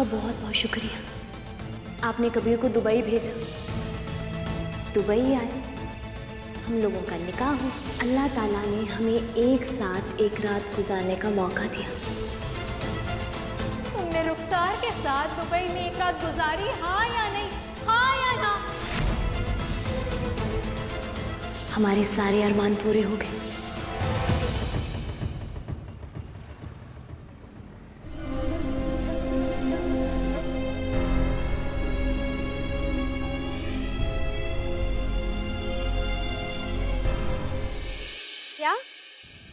आपका बहुत बहुत शुक्रिया। आपने कबीर को दुबई भेजा, दुबई आए, हम लोगों का निकाह हो, अल्लाह ताला ने हमें एक साथ एक रात गुजारने का मौका दिया। तुमने रुखसार के साथ दुबई में एक रात गुजारी, हाँ या नहीं? हाँ या ना? हमारे सारे अरमान पूरे हो गए। क्या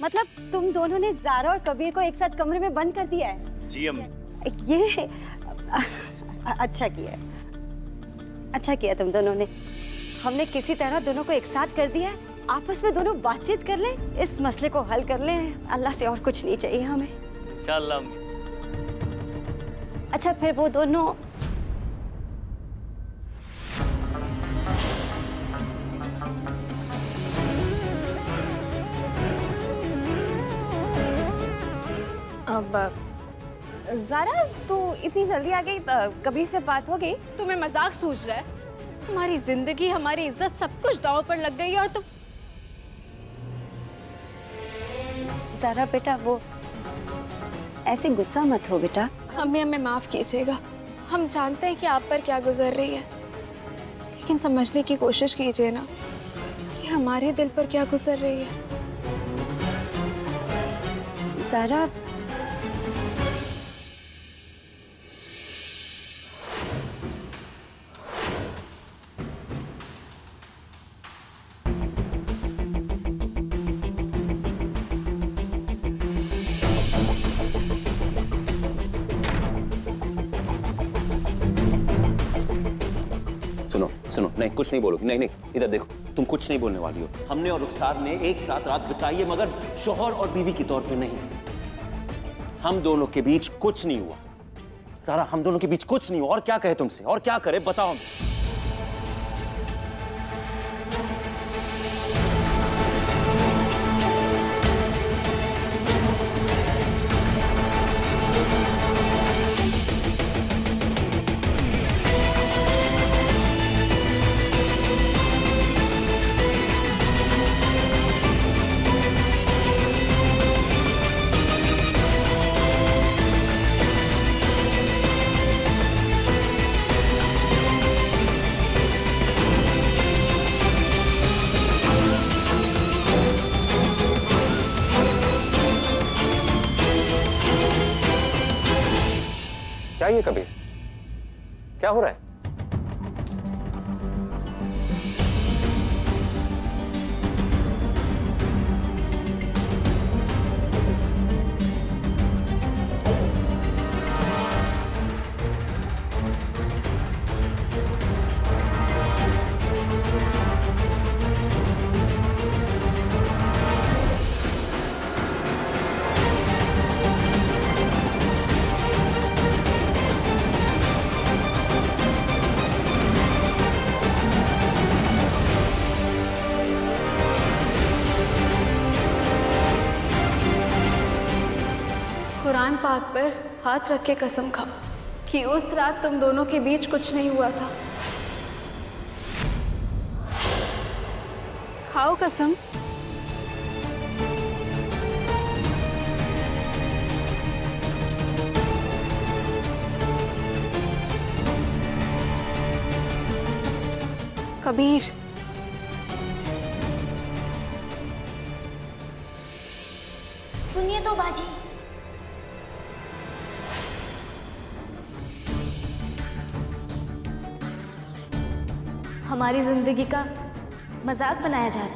मतलब तुम दोनों ने ज़ारा और कबीर को एक साथ कमरे में बंद कर दिया है? जी अम्मी। ये अच्छा किया, अच्छा किया तुम दोनों ने। हमने किसी तरह दोनों को एक साथ कर दिया है। आपस में दोनों बातचीत कर ले, इस मसले को हल कर ले। अल्लाह से और कुछ नहीं चाहिए हमें। इंशाअल्लाह अम्मी। अच्छा फिर वो दोनों अब ज़ारा तू इतनी जल्दी आ गई, कबीर से बात हो गई? तुम्हें मजाक सूझ रहा है? हमारी जिंदगी, हमारी इज्जत, सब कुछ दांव पर लग गई और तुम। ज़ारा बेटा वो ऐसे गुस्सा मत हो बेटा। अम्मी हमें माफ कीजिएगा, हम जानते हैं कि आप पर क्या गुजर रही है, लेकिन समझने की कोशिश कीजिए ना कि हमारे दिल पर क्या गुजर रही है। ज़ारा सुनो, नहीं कुछ नहीं बोलोगी। नहीं नहीं, इधर देखो, तुम कुछ नहीं बोलने वाली हो। हमने और रुखसार ने एक साथ रात बिताई है, मगर शौहर और बीवी के तौर पे नहीं। हम दोनों के बीच कुछ नहीं हुआ सारा, हम दोनों के बीच कुछ नहीं हुआ। और क्या कहे तुमसे, और क्या करे बताओ। क्या ये कबीर, क्या हो रहा है? कुरान पाक पर हाथ रख के कसम खाओ कि उस रात तुम दोनों के बीच कुछ नहीं हुआ था। खाओ कसम। कबीर, सुनिए तो बाजी, हमारी जिंदगी का मजाक बनाया जा रहा है।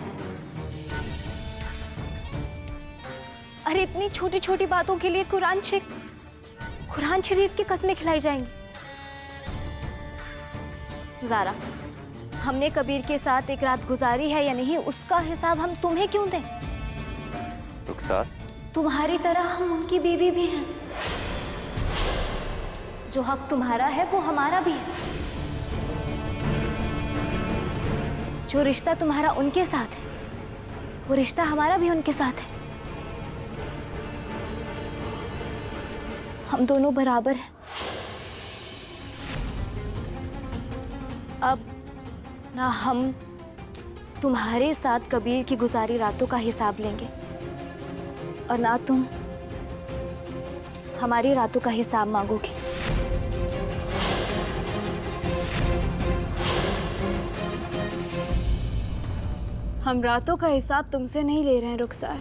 अरे इतनी छोटी छोटी बातों के लिए कुरान शरीफ की कस्में खिलाई जाएंगी। ज़ारा, हमने कबीर के साथ एक रात गुजारी है या नहीं, उसका हिसाब हम तुम्हें क्यों दें? रुखसार, तुम्हारी तरह हम उनकी बीवी भी हैं। जो हक तुम्हारा है वो हमारा भी है। जो रिश्ता तुम्हारा उनके साथ है वो रिश्ता हमारा भी उनके साथ है। हम दोनों बराबर हैं। अब ना हम तुम्हारे साथ कबीर की गुजारी रातों का हिसाब लेंगे और ना तुम हमारी रातों का हिसाब मांगोगे। हम रातों का हिसाब तुमसे नहीं ले रहे हैं रुखसार,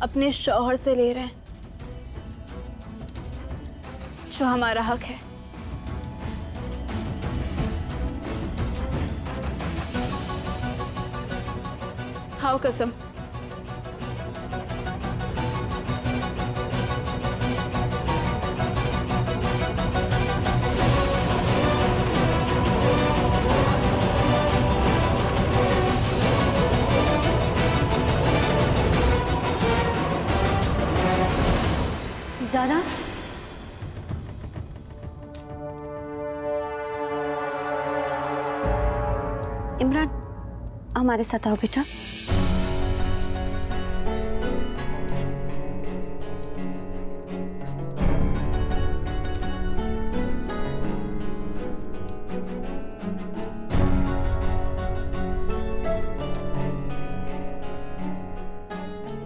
अपने शौहर से ले रहे हैं, जो हमारा हक है। खाओ कसम। ज़ारा, इमरान हमारे साथ आओ बेटा।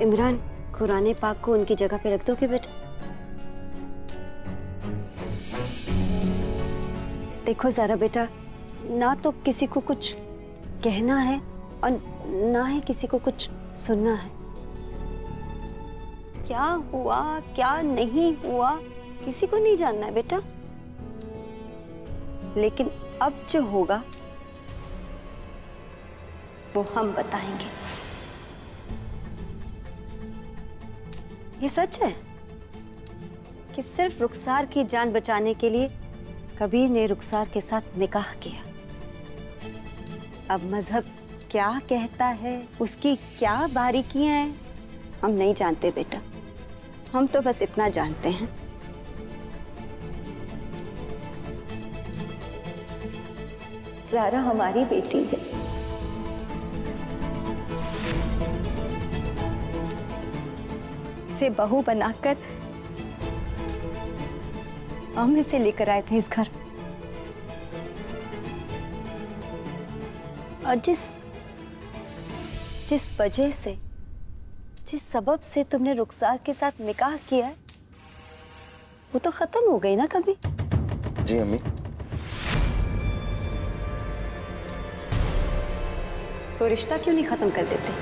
इमरान, कुरान पाक को उनकी जगह पे रख दोगे बेटा? देखो ज़ारा बेटा, ना तो किसी को कुछ कहना है और ना ही किसी को कुछ सुनना है। क्या हुआ क्या नहीं हुआ किसी को नहीं जानना है बेटा, लेकिन अब जो होगा वो हम बताएंगे। ये सच है कि सिर्फ रुखसार की जान बचाने के लिए कबीर ने रुखसार के साथ निकाह किया। अब मजहब क्या कहता है, उसकी क्या बारीकियां हैं, हम नहीं जानते बेटा। हम तो बस इतना जानते हैं ज़ारा हमारी बेटी है। इसे बहू बनाकर हम इसे लेकर आए थे इस घर। और जिस वजह से, जिस सबब से तुमने रुखसार के साथ निकाह किया है, वो तो खत्म हो गई ना कभी। जी अम्मी। तो रिश्ता क्यों नहीं खत्म कर देते?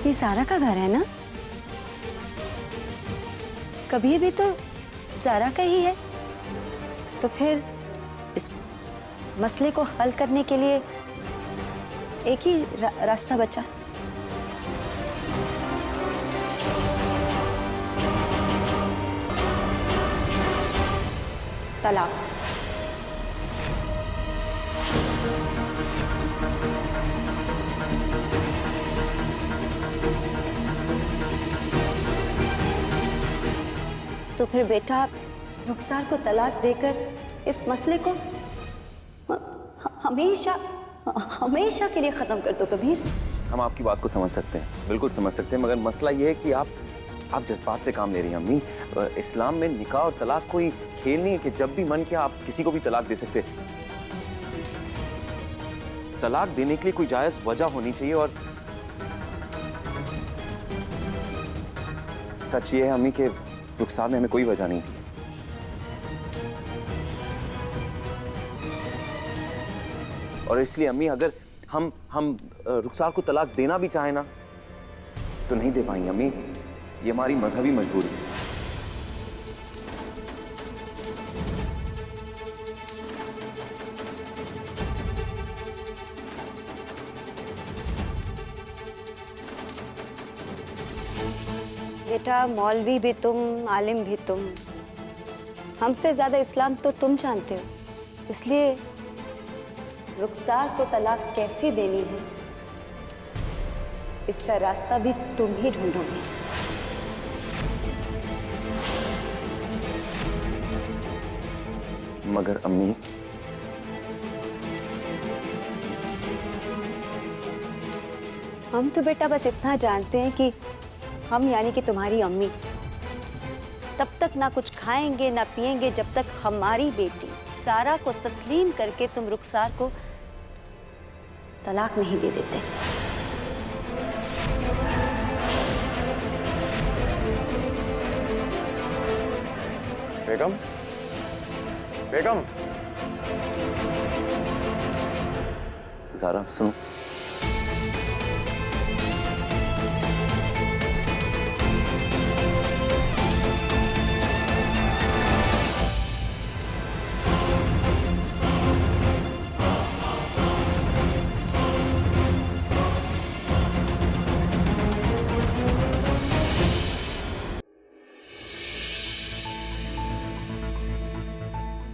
ये ज़ारा का घर है ना, कबीर भी तो ज़ारा का ही है, तो फिर इस मसले को हल करने के लिए एक ही रास्ता बचा। तलाक। तो फिर बेटा रुखसार को तलाक देकर इस मसले को हमेशा हमेशा के लिए खत्म कर दो कबीर। हम आपकी बात को समझ सकते हैं, बिल्कुल समझ सकते हैं, मगर मसला ये है कि आप जज्बात से काम ले रही हैं अम्मी। इस्लाम में निकाह और तलाक कोई खेल नहीं है कि जब भी मन किया आप किसी को भी तलाक दे सकते। तलाक देने के लिए कोई जायज वजह होनी चाहिए, और सच ये है अम्मी कि रुखसार में हमें कोई वजह नहीं थी। और इसलिए अम्मी अगर हम रुखसार को तलाक देना भी चाहें ना तो नहीं दे पाएंगे अम्मी, ये हमारी मजहबी मजबूरी है। बेटा मौलवी भी तुम, आलिम भी तुम, हमसे ज्यादा इस्लाम तो तुम जानते हो, इसलिए रुखसार को तलाक कैसी देनी है इसका रास्ता भी तुम ही ढूंढोगे। मगर अम्मी हम तो बेटा बस इतना जानते हैं कि हम यानी कि तुम्हारी अम्मी तब तक ना कुछ खाएंगे ना पिएंगे जब तक हमारी बेटी सारा को तस्लीम करके तुम रुखसार को तलाक नहीं दे देते। बेगम, बेगम। ज़ारा सुनो।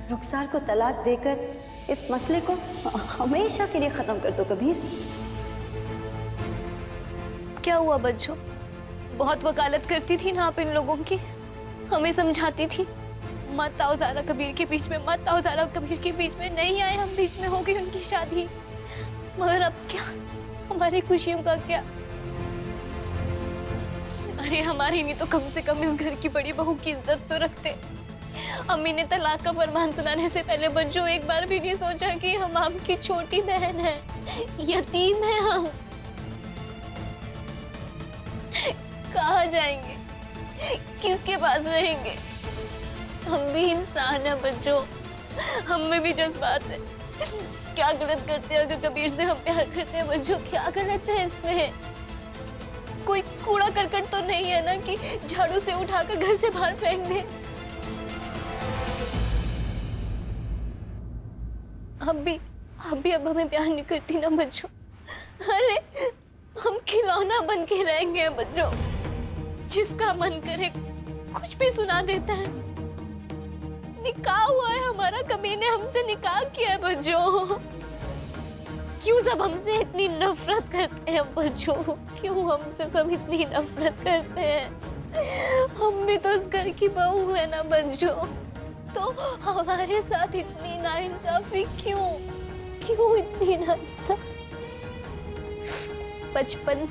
रुखसार को तलाक देकर इस मसले को हमेशा के लिए खत्म कर दो कबीर। क्या हुआ बच्चों? बहुत वकालत करती थी ना आप इन लोगों की, हमें समझाती थी मत आओ ज़ारा कबीर के बीच में, मत आओ ज़ारा कबीर के बीच में। नहीं आए हम, बीच में हो गई उनकी शादी। मगर अब क्या, हमारी खुशियों का क्या? अरे हमारी नहीं तो कम से कम इस घर की बड़ी बहू की इज्जत तो रखते। अम्मी ने तलाक का फरमान सुनाने से पहले बच्चों एक बार भी नहीं सोचा कि हम आपकी छोटी बहन है, यतीम है हम। कहाँ जाएंगे, किसके पास रहेंगे? हम भी इंसान हैं बच्चों, हम में भी जज्बात है। क्या गलत करते हैं अगर कबीर से हम प्यार करते हैं बच्चों? क्या गलत है इसमें? कोई कूड़ा करकट तो नहीं है ना कि झाड़ू से उठाकर घर से बाहर फेंक दे। अब भी अब हमें प्यार नहीं करती ना बच्चों। अरे हम खिलौना बन के रहेंगे बच्चों, जिसका मन करे कुछ भी सुना देता है। निकाह हुआ है हमारा, कबीर ने हमसे निकाह किया है बच्चों। क्यों सब हमसे इतनी नफरत करते हैं बच्चों? क्यों हमसे सब इतनी नफरत करते हैं? हम भी तो इस घर की बहू है ना बच्चों, तो हमारे साथ इतनी नाइंसाफी क्यों? क्यों इतनी नाइंसाफी? बचपन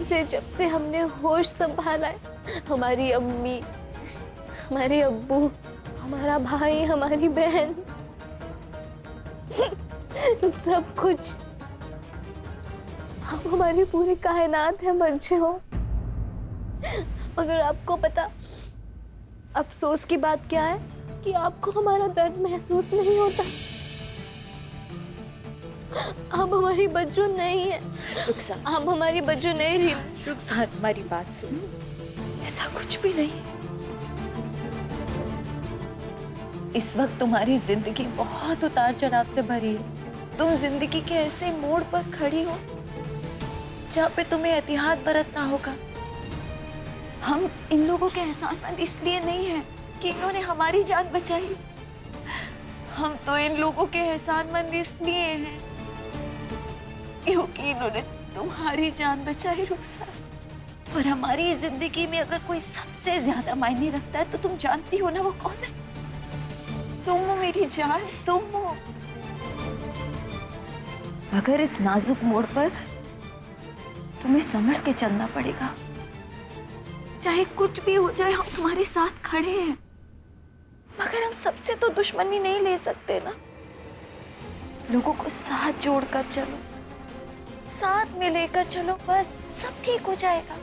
से जब से हमने होश संभाला है, हमारी अम्मी, हमारे अब्बू, हमारा भाई, हमारी बहन, सब कुछ, हम हमारी पूरी कायनात है बच्चों। मगर आपको पता अफसोस की बात क्या है कि आपको हमारा दर्द महसूस नहीं होता। आप हमारी बच्चों नहीं है, आप हमारी बच्चों नहीं रही। रुखसार हमारी बात सुन, ऐसा कुछ भी नहीं। इस वक्त तुम्हारी जिंदगी बहुत उतार चढ़ाव से भरी है। तुम जिंदगी के ऐसे मोड़ पर खड़ी हो जहाँ पे तुम्हें एहतियात बरतना होगा। हम इन लोगों के एहसानमंद इसलिए नहीं हैं कि इन्होंने हमारी जान बचाई, हम तो इन लोगों के एहसानमंद इसलिए हैं क्योंकि इन्होंने तुम्हारी जान बचाई रुखसार। और हमारी जिंदगी में अगर कोई सबसे ज्यादा मायने रखता है तो तुम जानती हो ना वो कौन है? तुम हो मेरी जान, तुम हो। मगर इस नाजुक मोड़ पर तुम्हें संभल के चलना पड़ेगा। चाहे कुछ भी हो जाए, हम तुम्हारे साथ खड़े हैं। मगर हम सबसे तो दुश्मनी नहीं ले सकते ना। लोगों को साथ जोड़कर चलो, साथ में लेकर चलो, बस सब ठीक हो जाएगा।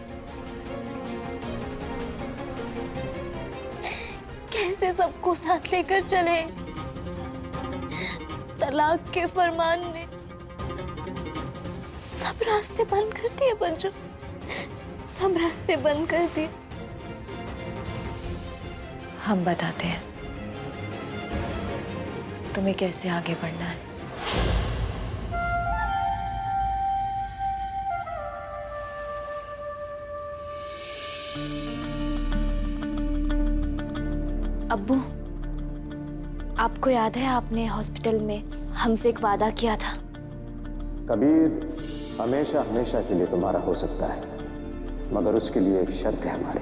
कैसे सबको साथ लेकर चले? तलाक के फरमान ने सब रास्ते बंद कर दिए बच्चों, सब रास्ते बंद कर दिए। हम बताते हैं तुम्हें कैसे आगे बढ़ना है। अब्बू, आपको याद है आपने हॉस्पिटल में हमसे एक वादा किया था? कबीर हमेशा हमेशा के लिए तुम्हारा हो सकता है, मगर उसके लिए एक शर्त है हमारी।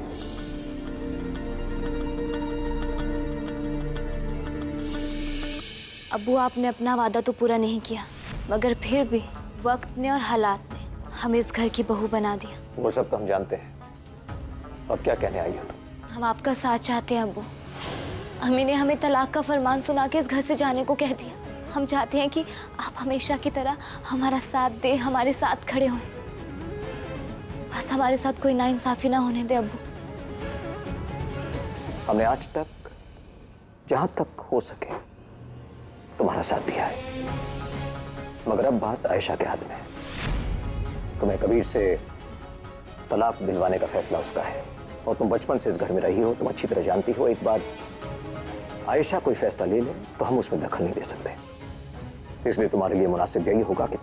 अब्बू, आपने अपना वादा तो पूरा नहीं किया, मगर फिर भी वक्त ने और हालात ने हमें इस घर की बहू बना दिया। वो सब तो हम जानते हैं, अब क्या कहने आई हो तुम? हम आपका साथ चाहते हैं अब्बू। अम्मी ने हमें तलाक का फरमान सुना के इस घर से जाने को कह दिया। हम चाहते हैं कि आप हमेशा की तरह हमारा साथ दें, हमारे साथ खड़े हों। बस हमारे साथ कोई नाइंसाफी ना होने दे अब्बू। हमने आज तक जहां तक हो सके तुम्हारा साथ दिया है, मगर अब बात आयशा के हाथ में है। तुम्हें कबीर से तलाक दिलवाने का फैसला उसका है, और तुम बचपन से इस घर में रही हो, तुम अच्छी तरह जानती हो, एक बार आयशा कोई फैसला ले ले तो हम उसमें दखल नहीं दे सकते। इसलिए तुम्हारे लिए मुनासिब यही होगा कि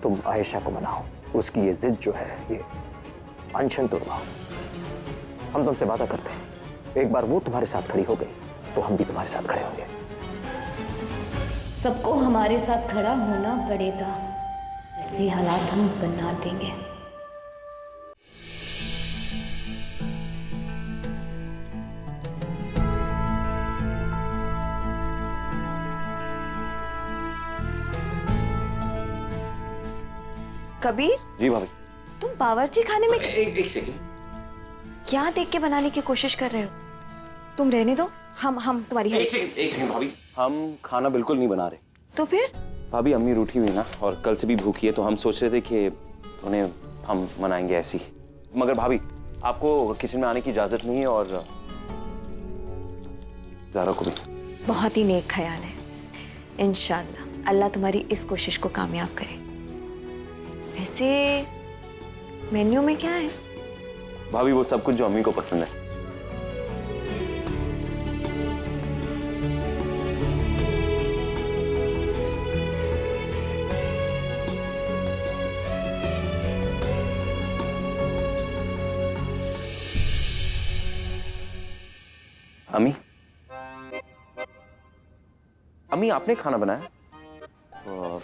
तुम आयशा को मनाओ, उसकी ये जिद जो है, ये अनशन तोड़वाओ। हम तुमसे वादा करते हैं, एक बार वो तुम्हारे साथ खड़ी हो गई तो हम भी तुम्हारे साथ खड़े होंगे। सबको हमारे साथ खड़ा होना पड़ेगा, ऐसे हालात हम बना देंगे। कबीर, जी भाभी। तुम बावर्ची खाने में एक सेकंड। क्या देख के बनाने की कोशिश कर रहे हो? तुम रहने दो, हम तुम्हारी हेल्प। एक सेकंड भाभी, हम खाना बिल्कुल नहीं बना रहे। तो फिर? भाभी अम्मी रूठी हुई ना, और कल से भी भूखी है, तो हम सोच रहे थे कि उन्हें हम मनाएंगे ऐसी। मगर भाभी आपको किचन में आने की इजाजत नहीं है, और ज़ारा को भी। बहुत ही नेक ख्याल है। इंशाल्लाह अल्लाह तुम्हारी इस कोशिश को कामयाब करे। वैसे मेन्यू में क्या है? भाभी वो सब कुछ जो अम्मी को पसंद है। अम्मी, अम्मी आपने खाना बनाया?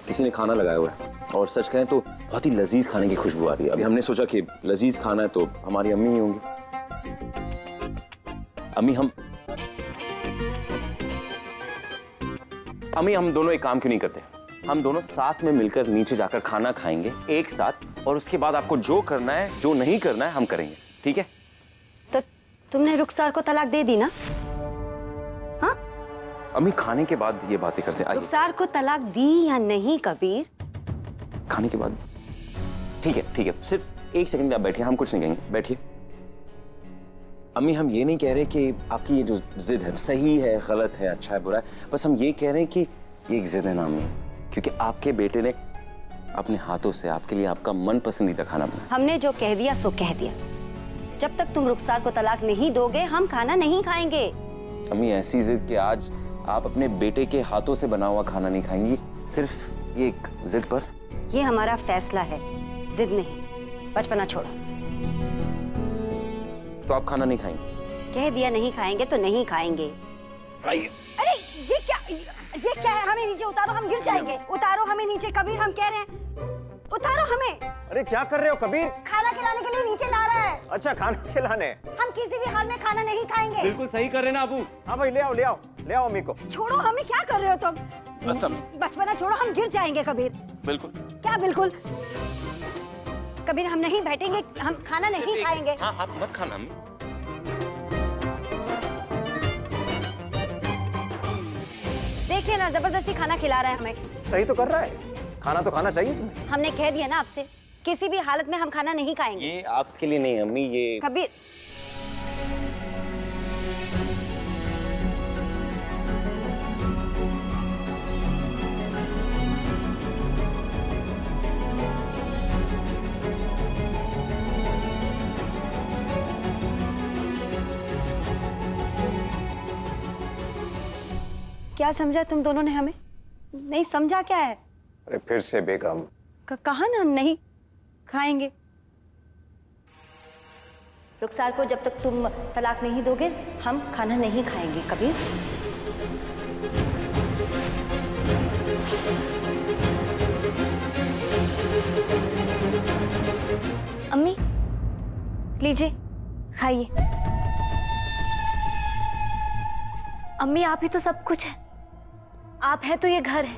किसी ने खाना लगाया हुआ है, और सच कहें तो बहुत ही लजीज खाने की खुशबू आ रही है। अभी हमने सोचा कि लजीज खाना है तो हमारी अम्मी ही होंगी। अम्मी हम दोनों एक काम क्यों नहीं करते? हम दोनों साथ में मिलकर नीचे जाकर खाना खाएंगे एक साथ, और उसके बाद आपको जो करना है जो नहीं करना है हम करेंगे, ठीक है? तो तुमने रुखसार को तलाक दे दी ना? हाँ? अम्मी खाने के बाद ये बातें करते हैं। रुखसार को तलाक दी या नहीं कबीर? खाने के बाद ठीक है, सिर्फ एक सेकंड आप बैठिए, हम कुछ नहीं कहेंगे, बैठिए। अम्मी हम ये नहीं कह रहे कि आपकी ये जो जिद है सही है, गलत है, अच्छा है, बुरा है, बस हम ये कह रहे हैं कि ये एक जिद है ना अम्मी, क्योंकि आपके बेटे ने अपने हाथों से आपके लिए आपका मन पसंदीदा खाना बनाया। हमने जो कह दिया सो कह दिया। जब तक तुम रुखसार को तलाक नहीं दोगे हम खाना नहीं खाएंगे। अम्मी ऐसी जिद कि आज आप अपने बेटे के हाथों से बना हुआ खाना नहीं खाएंगी, सिर्फ ये एक जिद पर? ये हमारा फैसला है, जिद नहीं। बचपना छोड़ो। तो आप खाना नहीं खाएंगे? कह दिया नहीं खाएंगे तो नहीं खाएंगे। आइए। अरे ये क्या है? हमें नीचे उतारो, हम गिर जाएंगे। उतारो हमें नीचे कबीर, हम कह रहे हैं उतारो हमें। अरे क्या कर रहे हो कबीर? खाना खिलाने के लिए नीचे ला रहा है। अच्छा खाना खिलाने? हम किसी भी हाल में खाना नहीं खाएंगे। बिल्कुल सही कर रहे ना अबू। हाँ भाई ले आओ अम्मी को। छोड़ो, हमें क्या कर रहे हो तुम? बचपना छोड़ो, हम गिर जाएंगे कबीर। बिल्कुल। क्या बिल्कुल? कबीर हम नहीं बैठेंगे, हम खाना नहीं खाएंगे। हाँ आप मत खाना अम्मी। देखिए ना, जबरदस्ती खाना खिला रहा है हमें। सही तो कर रहा है, खाना तो खाना चाहिए तुम्हें। हमने कह दिया ना आपसे, किसी भी हालत में हम खाना नहीं खाएंगे। ये आपके लिए नहीं अम्मी, ये कबीर क्या समझा तुम दोनों ने हमें? नहीं समझा क्या है? अरे फिर से बेगम। कहा ना हम नहीं खाएंगे। रुखसार को जब तक तुम तलाक नहीं दोगे हम खाना नहीं खाएंगे कबीर। अम्मी लीजिए, खाइए। अम्मी आप ही तो सब कुछ है। आप है तो ये घर है,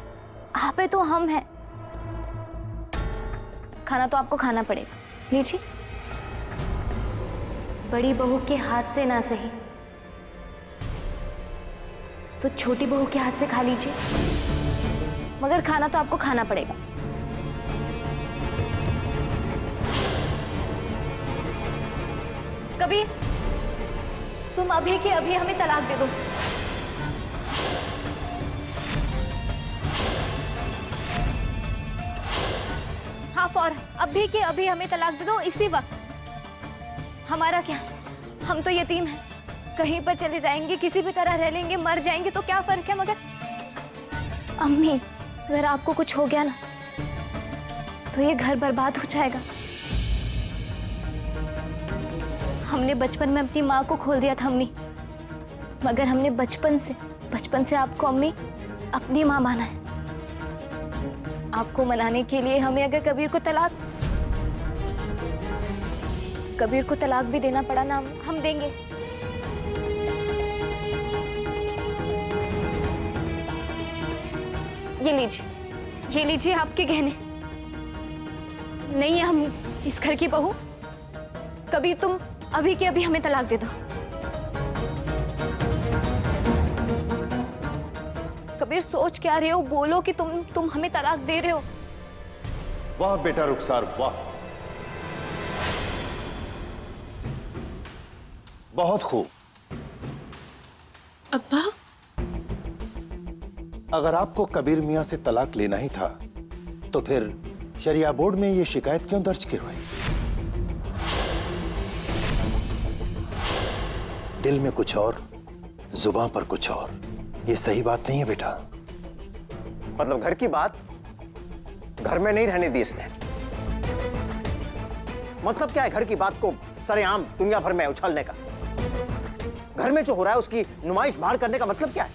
आप है तो हम हैं। खाना तो आपको खाना पड़ेगा, लीजिए। बड़ी बहू के हाथ से ना सही तो छोटी बहू के हाथ से खा लीजिए, मगर खाना तो आपको खाना पड़ेगा। कबीर, तुम अभी के अभी हमें तलाक दे दो। हाँ फौरन, अभी के अभी हमें तलाक दे दो, इसी वक्त। हमारा क्या, हम तो यतीम हैं, कहीं पर चले जाएंगे, किसी भी तरह रह लेंगे, मर जाएंगे तो क्या फर्क है। मगर अम्मी, अगर आपको कुछ हो गया ना तो ये घर बर्बाद हो जाएगा। हमने बचपन में अपनी माँ को खोल दिया था अम्मी, मगर हमने बचपन से आपको अम्मी अपनी माँ माना है। आपको मनाने के लिए हमें अगर कबीर को तलाक भी देना पड़ा ना, हम देंगे। ये लीजिए आपके गहने। नहीं है हम इस घर की बहू। कबीर, तुम अभी के अभी हमें तलाक दे दो। कबीर, सोच क्या रहे हो, बोलो कि तुम हमें तलाक दे रहे हो। वाह बेटा रुखसार, वाह, बहुत खूब। अब्बा, अगर आपको कबीर मियां से तलाक लेना ही था तो फिर शरिया बोर्ड में ये शिकायत क्यों दर्ज करवाई? दिल में कुछ और, जुबान पर कुछ और, ये सही बात नहीं है बेटा। मतलब घर की बात घर में नहीं रहने दी इसने। मतलब क्या है घर की बात को सरेआम दुनिया भर में उछालने का? घर में जो हो रहा है उसकी नुमाइश बाहर करने का मतलब क्या है?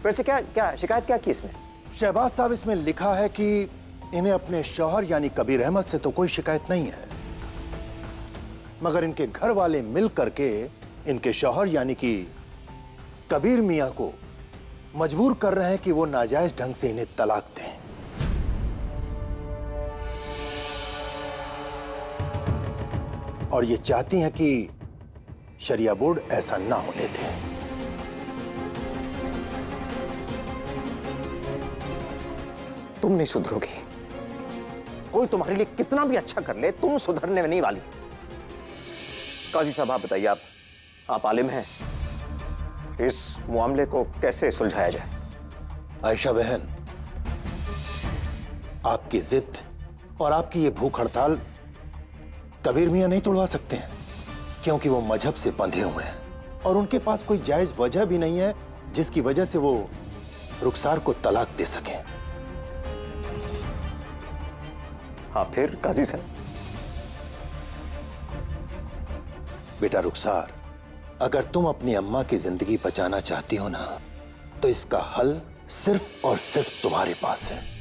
वैसे क्या शिकायत क्या की इसने? शहबाज साहब, इसमें लिखा है कि इन्हें अपने शौहर यानी कबीर अहमद से तो कोई शिकायत नहीं है, मगर इनके घर वाले मिल करके इनके शौहर यानी कि कबीर मियां को मजबूर कर रहे हैं कि वो नाजायज ढंग से इन्हें तलाक दें। और ये चाहती हैं कि शरिया बोर्ड ऐसा ना होने दे। तुम नहीं सुधरोगी। कोई तुम्हारे लिए कितना भी अच्छा कर ले, तुम सुधरने में नहीं वाली। काजी साहब, आप बताइए, आप आलिम हैं, इस मामले को कैसे सुलझाया जाए? आयशा बहन, आपकी जिद और आपकी ये भूख हड़ताल कबीर मियां नहीं तोड़वा सकते हैं, क्योंकि वो मजहब से बंधे हुए हैं और उनके पास कोई जायज वजह भी नहीं है जिसकी वजह से वो रुखसार को तलाक दे सकें। हाँ, फिर काजी साहब? बेटा रुखसार, अगर तुम अपनी अम्मा की जिंदगी बचाना चाहती हो ना, तो इसका हल सिर्फ और सिर्फ तुम्हारे पास है।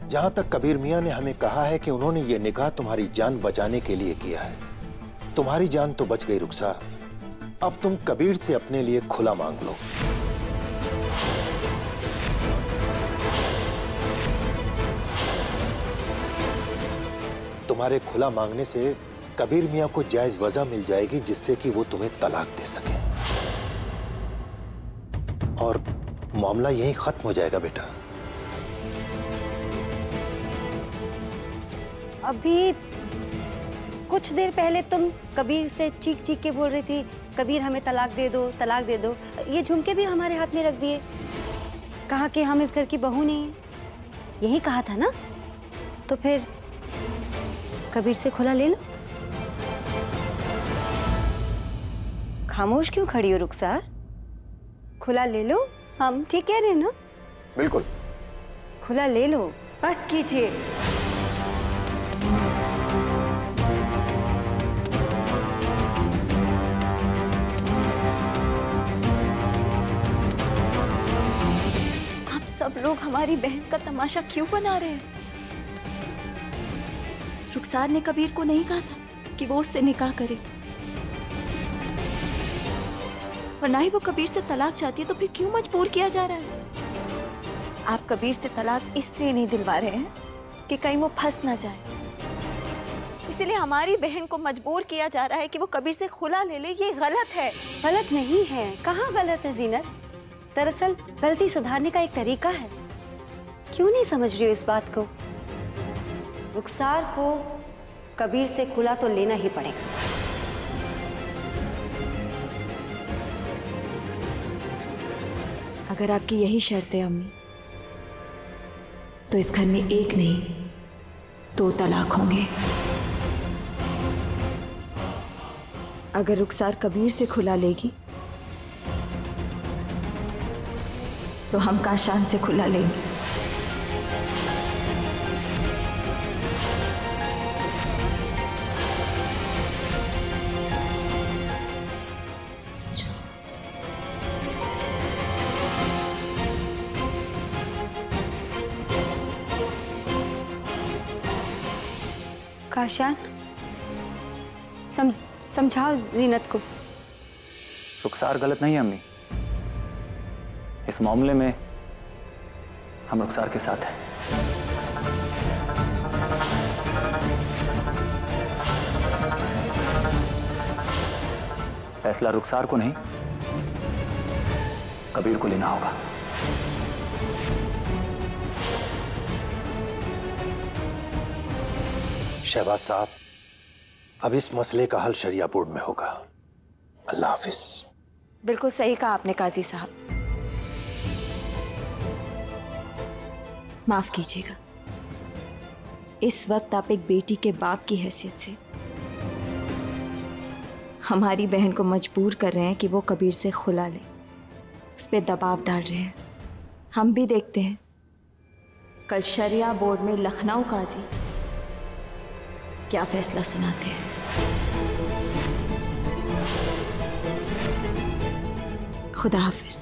जहां तक कबीर मियां ने हमें कहा है कि उन्होंने ये निकाह तुम्हारी जान बचाने के लिए किया है, तुम्हारी जान तो बच गई रुखसार। अब तुम कबीर से अपने लिए खुला मांग लो। तुम्हारे खुला मांगने से कबीर मियां को जायज वजह मिल जाएगी जिससे कि वो तुम्हें तलाक दे सके और मामला यहीं खत्म हो जाएगा बेटा। अभी कुछ देर पहले तुम कबीर से चीख चीख के बोल रही थी, कबीर हमें तलाक दे दो, तलाक दे दो। ये झुमके भी हमारे हाथ में रख दिए, कहा कि हम इस घर की बहू नहीं, यही कहा था ना? तो फिर कबीर से खुला ले लो। खामोश क्यों खड़ी हो रुखसार? खुला ले लो, हम ठीक कह रहे हैं ना? बिल्कुल, खुला ले लो। बस कीजिए। आप सब लोग हमारी बहन का तमाशा क्यों बना रहे हैं? रुखसार ने कबीर को नहीं कहा था कि वो उससे निकाह करे, और ना ही वो कबीर से तलाक चाहती है, तो फिर क्यों मजबूर किया जा रहा है? आप कबीर से तलाक इसलिए नहीं दिलवा रहे हैं कि कहीं वो फंस ना जाए, इसीलिए हमारी बहन को मजबूर किया जा रहा है कि वो कबीर से खुला ले ले। ये गलत है। गलत नहीं है, कहाँ गलत है जीनत? दरअसल गलती सुधारने का एक तरीका है। क्यों नहीं समझ रही हो इस बात को? रुखसार को कबीर से खुला तो लेना ही पड़ेगा। अगर आपकी यही शर्त है अम्मी, तो इस घर में एक नहीं 2 तलाक होंगे। अगर रुखसार कबीर से खुला लेगी तो हम काशान से खुला लेंगे। काशान, समझाओ जीनत को। रुखसार गलत नहीं है अम्मी। इस मामले में हम रुखसार के साथ हैं। फैसला रुखसार को नहीं, कबीर को लेना होगा। शहबाज साहब, अब इस मसले का हल शरिया बोर्ड में होगा। अल्लाह हाफिज। बिल्कुल सही कहा आपने काजी साहब। माफ कीजिएगा, इस वक्त आप एक बेटी के बाप की हैसियत से हमारी बहन को मजबूर कर रहे हैं कि वो कबीर से खुला ले, उस पर दबाव डाल रहे हैं। हम भी देखते हैं कल शरिया बोर्ड में लखनऊ काजी क्या फैसला सुनाते हैं। खुदा हाफिज।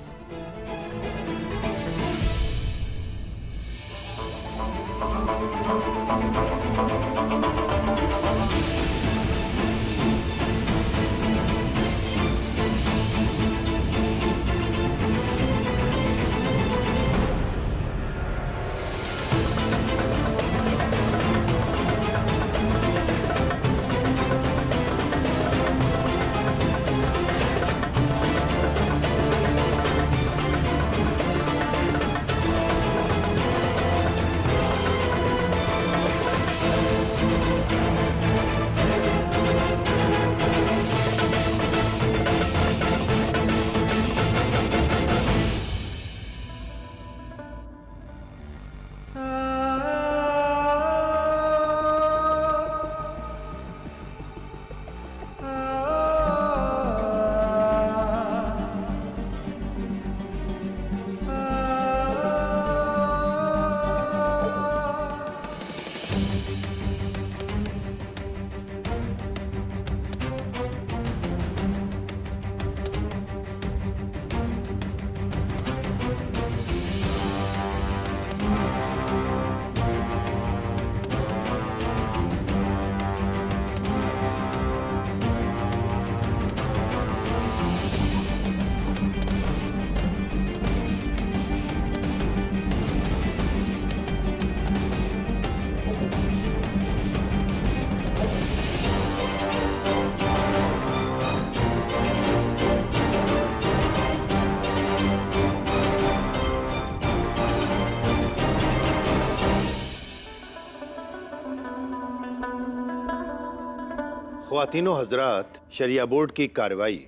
ख्वातीनो हजरात, शरिया बोर्ड की कार्रवाई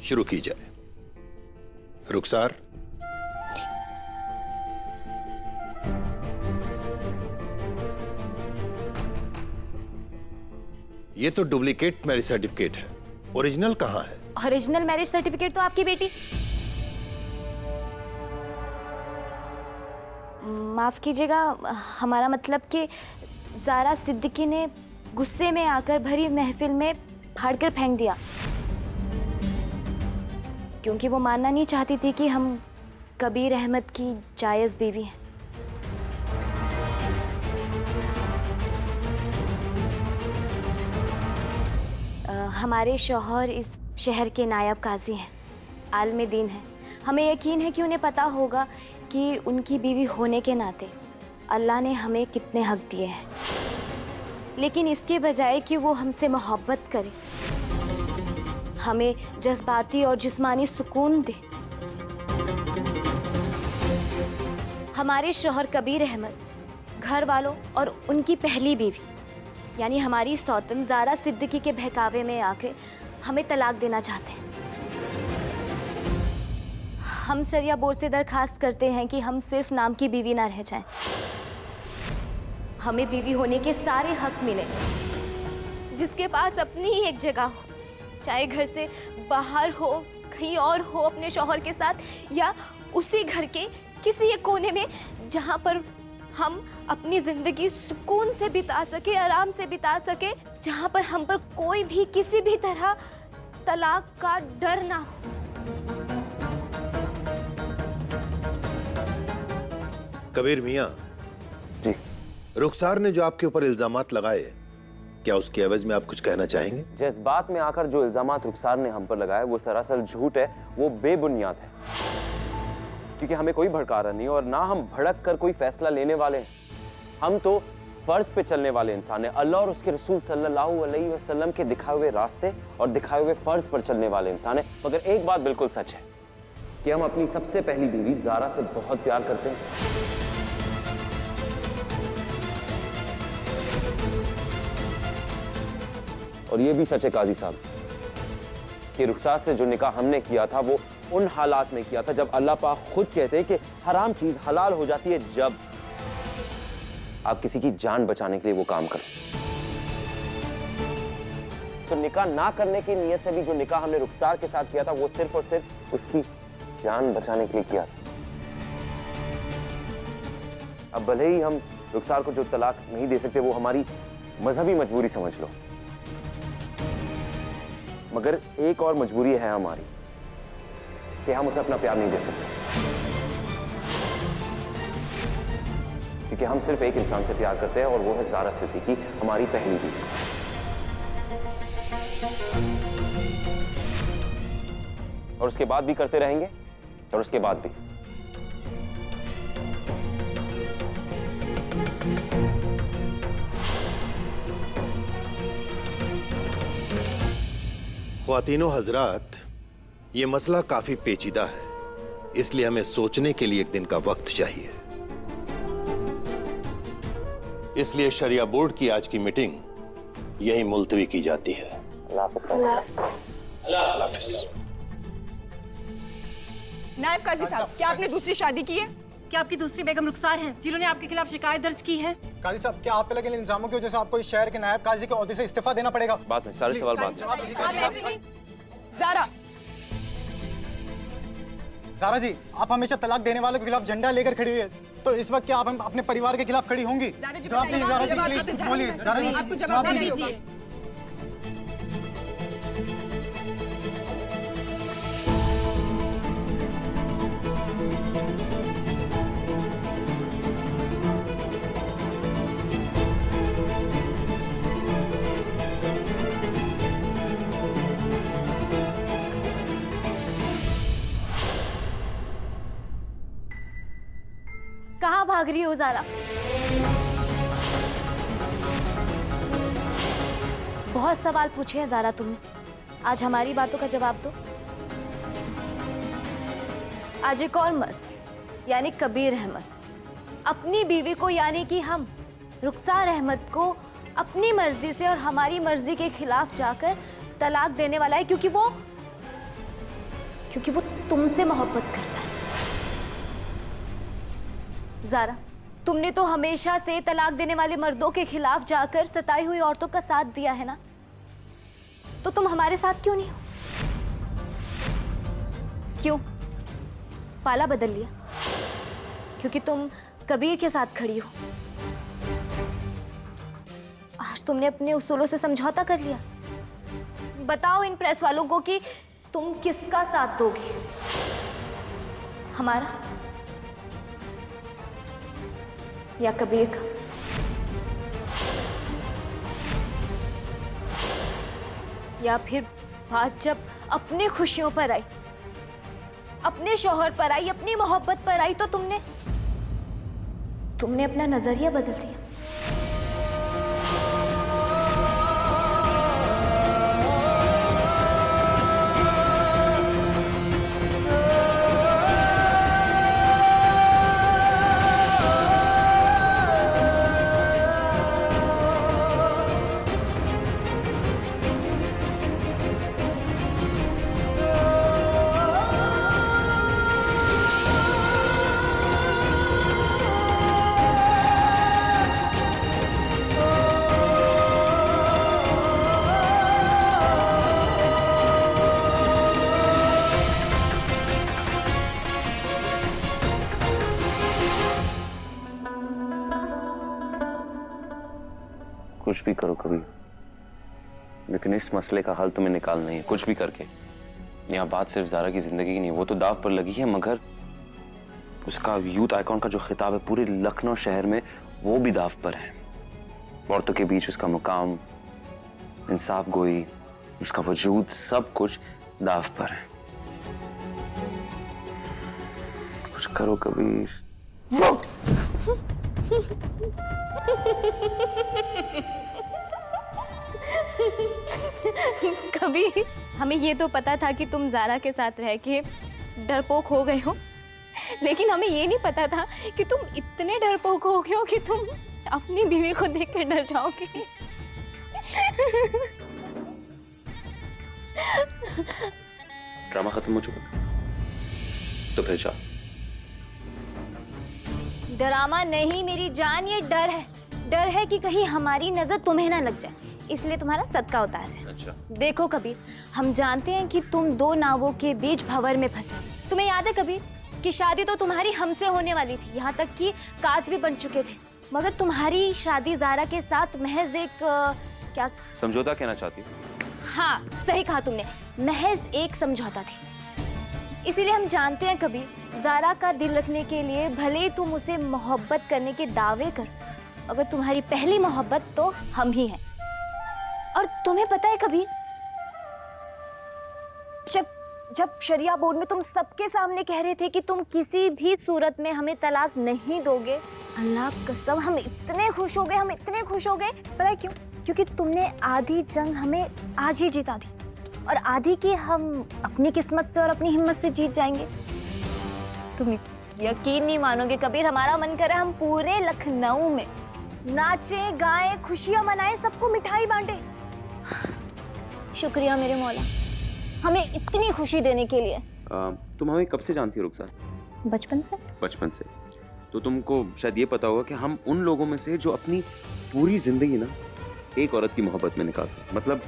शुरू की जाए। रुखसार, ये तो डुप्लीकेट मैरिज सर्टिफिकेट है, ओरिजिनल कहाँ है? ओरिजिनल मैरिज सर्टिफिकेट तो आपकी बेटी। माफ कीजिएगा, हमारा मतलब कि ज़ारा सिद्दीकी ने गुस्से में आकर भरी महफिल में फाड़कर फेंक दिया, क्योंकि वो मानना नहीं चाहती थी कि हम कबीर अहमद की जायज़ बीवी हैं। हमारे शौहर इस शहर के नायब काजी हैं, आलमे दीन हैं। हमें यकीन है कि उन्हें पता होगा कि उनकी बीवी होने के नाते अल्लाह ने हमें कितने हक दिए हैं। लेकिन इसके बजाय कि वो हमसे मोहब्बत करे, हमें जज्बाती और जिस्मानी सुकून दे। हमारे शौहर कबीर अहमद घर वालों और उनकी पहली बीवी यानी हमारी सौतन ज़ारा सिद्दीकी के बहकावे में आके हमें तलाक देना चाहते हैं। हम शरिया बोर्ड से दरखास्त करते हैं कि हम सिर्फ नाम की बीवी ना रह जाएं। हमें बीवी होने के सारे हक मिले, जिसके पास अपनी ही एक जगह हो, चाहे घर से बाहर हो, कहीं और हो अपने शौहर के साथ, या उसी घर के किसी एक कोने में जहां पर हम अपनी जिंदगी सुकून से बिता सके, आराम से बिता सके, जहां पर हम पर कोई भी किसी भी तरह तलाक का डर ना हो। कबीर मियां जी। रुखसार ने जो आपके ऊपर इल्जामात लगाए, क्या उसके एवज में आप कुछ कहना चाहेंगे? जज्बात में आकर जो इल्जामात रुखसार ने हम पर लगाए वो सरासर झूठ है, वो बेबुनियाद है। क्योंकि हमें कोई भड़का रहा नहीं और ना हम भड़क कर कोई फैसला लेने वाले हैं। हम तो फर्ज पे चलने वाले इंसान हैं। अल्लाह और उसके रसूल सल्लल्लाहु अलैहि वसल्लम के दिखाए हुए रास्ते और दिखाए हुए फर्ज पर चलने वाले इंसान हैं। मगर एक बात बिल्कुल सच है कि हम अपनी सबसे पहली बीवी ज़ारा से बहुत प्यार करते हैं। और ये भी सच है काजी साहब कि रुखसार से जो निकाह हमने किया था वो उन हालात में किया था जब अल्लाह पाक खुद कहते हैं कि हराम चीज हलाल हो जाती है जब आप किसी की जान बचाने के लिए वो काम करो। तो निकाह ना करने की नीयत से भी जो निकाह हमने रुखसार के साथ किया था वो सिर्फ और सिर्फ उसकी जान बचाने के लिए किया था। अब भले ही हम रुखसार को जो तलाक नहीं दे सकते वो हमारी मजहबी मजबूरी समझ लो, मगर एक और मजबूरी है हमारी कि हम उसे अपना प्यार नहीं दे सकते, क्योंकि हम सिर्फ एक इंसान से प्यार करते हैं और वो है ज़ारा सिद्दीकी, हमारी पहली बीवी। और उसके बाद भी करते रहेंगे और उसके बाद भी। ख्वातीनो हजरात, ये मसला काफी पेचीदा है, इसलिए हमें सोचने के लिए एक दिन का वक्त चाहिए। इसलिए शरिया बोर्ड की आज की मीटिंग यही मुलतवी की जाती है। अल्लाह हाफिज। नायब काजी साहब, क्या आपने दूसरी शादी की है? क्या आपकी दूसरी बेगम रुखसार हैं जिन्होंने आपके खिलाफ शिकायत दर्ज की है? काजी साहब, क्या आप पे लगे इल्जामों की वजह से आपको इस शहर के नायब काजी के ओहदे से इस्तीफा देना पड़ेगा? बात में सारे सवाल बात में। ज़ारा, ज़ारा जी, आप हमेशा तलाक देने वालों के खिलाफ झंडा लेकर खड़ी हुई है, तो इस वक्त क्या आप अपने परिवार के खिलाफ खड़ी होंगी? जवाब दीजिए ज़ारा जी, प्लीज बोलिए। ज़ारा जी, आपको जवाब दीजिए। कहाँ भाग रही हो ज़ारा? बहुत सवाल पूछे हैं ज़ारा तुमने, आज हमारी बातों का जवाब दो। आज एक और मर्द यानी कबीर अहमद अपनी बीवी को यानी कि हम रुखसार अहमद को अपनी मर्जी से और हमारी मर्जी के खिलाफ जाकर तलाक देने वाला है, क्योंकि वो तुमसे मोहब्बत करता है। ज़ारा, तुमने तो हमेशा से तलाक देने वाले मर्दों के खिलाफ जाकर सताई हुई औरतों का साथ दिया है ना, तो तुम हमारे साथ क्यों नहीं हो? क्यों? पाला बदल लिया क्योंकि तुम कबीर के साथ खड़ी हो? आज तुमने अपने उसूलों से समझौता कर लिया? बताओ इन प्रेस वालों को कि तुम किसका साथ दोगी, हमारा या कबीर का? या फिर बात जब अपनी खुशियों पर आई, अपने शौहर पर आई, अपनी मोहब्बत पर आई, तो तुमने अपना नजरिया बदल दिया। कुछ भी करो कभी, लेकिन इस मसले का हल तुम्हें निकालना ही है, कुछ भी करके। यहाँ बात सिर्फ ज़ारा की जिंदगी की नहीं, वो तो दाव पर लगी है, मगर उसका यूथ आइकॉन का जो खिताब है पूरे लखनऊ शहर में, वो भी दाव पर है। औरतों के बीच उसका मुकाम, इंसाफ गोई, उसका वजूद, सब कुछ दाव पर है। कुछ करो कबीर। कभी हमें ये तो पता था कि तुम ज़ारा के साथ रह के डरपोक हो गए हो, लेकिन हमें ये नहीं पता था कि तुम इतने डरपोक हो गए हो कि तुम अपनी बीवी को देख कर डर जाओगे। ड्रामा खत्म हो चुका तो फिर जाओ। डरामा नहीं मेरी जान, ये डर है। डर है कि कहीं हमारी नजर तुम्हें ना लग जाए, इसलिए तुम्हारा सदका उतार है। अच्छा। देखो कबीर, हम जानते हैं कि तुम दो नावों के बीच भंवर में फंसे। तुम्हें याद है कबीर कि शादी तो तुम्हारी हमसे होने वाली थी, यहाँ तक कि काज भी बन चुके थे, मगर तुम्हारी शादी ज़ारा के साथ महज एक क्या समझौता कहना चाहती हूँ? हाँ सही कहा तुमने, महज एक समझौता थी। इसीलिए हम जानते हैं कबीर, ज़ारा का दिल रखने के लिए भले ही तुम उसे मोहब्बत करने के दावे कर, अगर तुम्हारी पहली मोहब्बत तो हम ही हैं। और तुम्हें पता है कबीर, जब शरिया बोर्ड में तुम सबके सामने कह रहे थे कि तुम किसी भी सूरत में हमें तलाक नहीं दोगे, अल्लाह कसम हम इतने खुश हो गए, हम इतने खुश हो गए। पता है क्यों? क्योंकि तुमने आधी जंग हमें आज ही जिता दी, और आधी की हम अपनी किस्मत से और अपनी हिम्मत से जीत जाएंगे। तुम यकीन नहीं मानोगे कबीर, हमारा मन कर रहा है हम पूरे लखनऊ में नाचे गाएं, खुशियां मनाएं, सबको मिठाई बांटे। शुक्रिया मेरे मौला, हमें इतनी खुशी देने के लिए। तुम हमें कब से जानती हो रुखसार? बचपन से। बचपन से। तो तुमको शायद ये पता होगा कि हम उन लोगों में से जो अपनी पूरी जिंदगी ना एक औरत की मोहब्बत में निकालते हैं। मतलब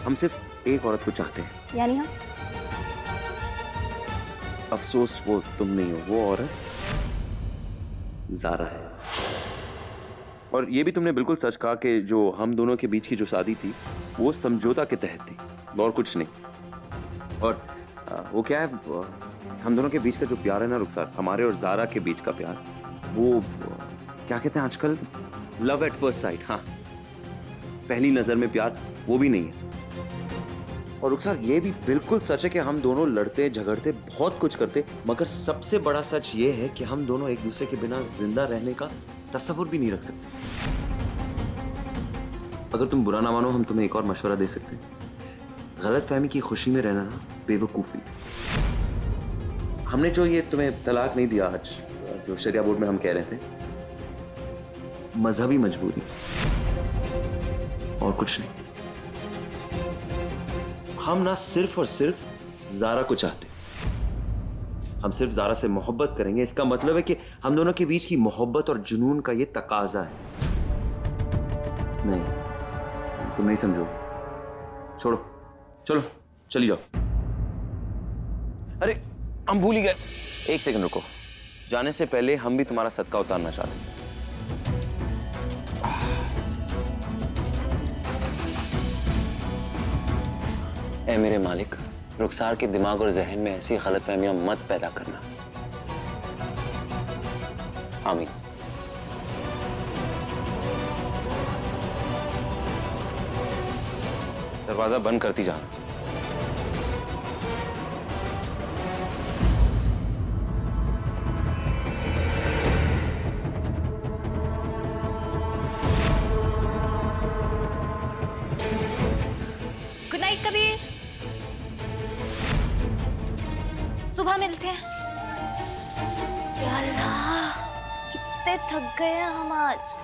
हम सिर्फ एक औरत को चाहते हैं। यानी हम? अफसोस वो तुम नहीं हो, वो औरत ज़ारा है। और ये भी तुमने बिल्कुल सच कहा कि जो हम दोनों के बीच की जो शादी थी वो समझौता के तहत थी और कुछ नहीं। और वो क्या है, हम दोनों के बीच का जो प्यार है ना रुखसार, हमारे और ज़ारा के बीच का प्यार, वो क्या कहते हैं आजकल, लव एट फर्स्ट साइट। हाँ, पहली नजर में प्यार, वो भी नहीं है। और रुखसार ये भी बिल्कुल सच है कि हम दोनों लड़ते झगड़ते बहुत कुछ करते, मगर सबसे बड़ा सच ये है कि हम दोनों एक दूसरे के बिना जिंदा रहने का तस्वुर भी नहीं रख सकते। अगर तुम बुरा ना मानो, हम तुम्हें एक और मशवरा दे सकते हैं। गलतफहमी की खुशी में रहना ना बेवकूफ़ी। हमने जो ये तुम्हें तलाक नहीं दिया आज, जो शरिया बोर्ड में हम कह रहे थे, मजहबी मजबूरी और कुछ नहीं। हम ना सिर्फ और सिर्फ ज़ारा को चाहते, हम सिर्फ ज़ारा से मोहब्बत करेंगे। इसका मतलब है कि हम दोनों के बीच की मोहब्बत और जुनून का ये तकाजा है। नहीं, तुम नहीं समझो, छोड़ो, चलो चली जाओ। अरे हम भूल ही गए, एक सेकंड रुको। जाने से पहले हम भी तुम्हारा सदका उतारना चाहते हैं। ऐ मेरे मालिक, रुखसार के दिमाग और जहन में ऐसी गलतफहमियां मत पैदा करना। आमीन। दरवाजा बंद करती जाना। गुड नाइट कबीर, सुबह मिलते हैं। या अल्लाह, कितने थक गए हैं हम आज।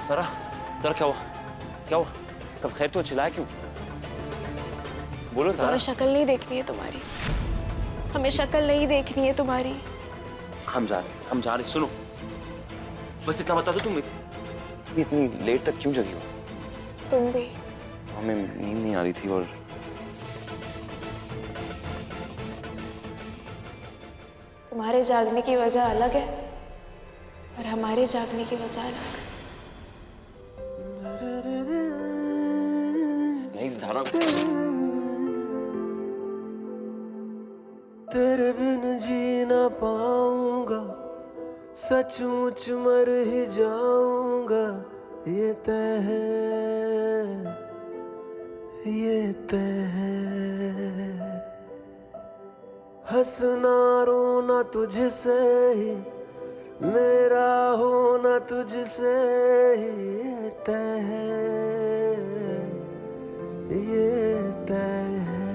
जरा जरा क्या हुआ, क्या हुआ? तब खैर तो चिल्लाया क्यों? बोलो जरा। हमें शक्ल नहीं देखनी है तुम्हारी, हमें शक्ल नहीं देखनी है तुम्हारी। हम जा रहे, सुनो बस इतना बता दो, तुम इतनी लेट तक क्यों जगी हो? तुम भी। हमें नींद नहीं आ रही थी और तुम्हारे जागने की वजह अलग है और हमारे जागने की वजह अलग। नहीं ज़ारा, तेरे बिन जी ना पाऊंगा, सचमुच मर ही जाऊंगा, ये तय है, ये तय है। हंसना रोना तुझसे ही, मेरा होना तुझसे ही, ये तय है, ये तय है।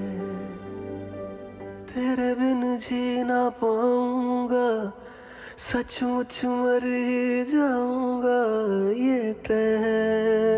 तेरे बिन जी ना पाऊंगा, सचमुच मर ही जाऊंगा, ये तय है।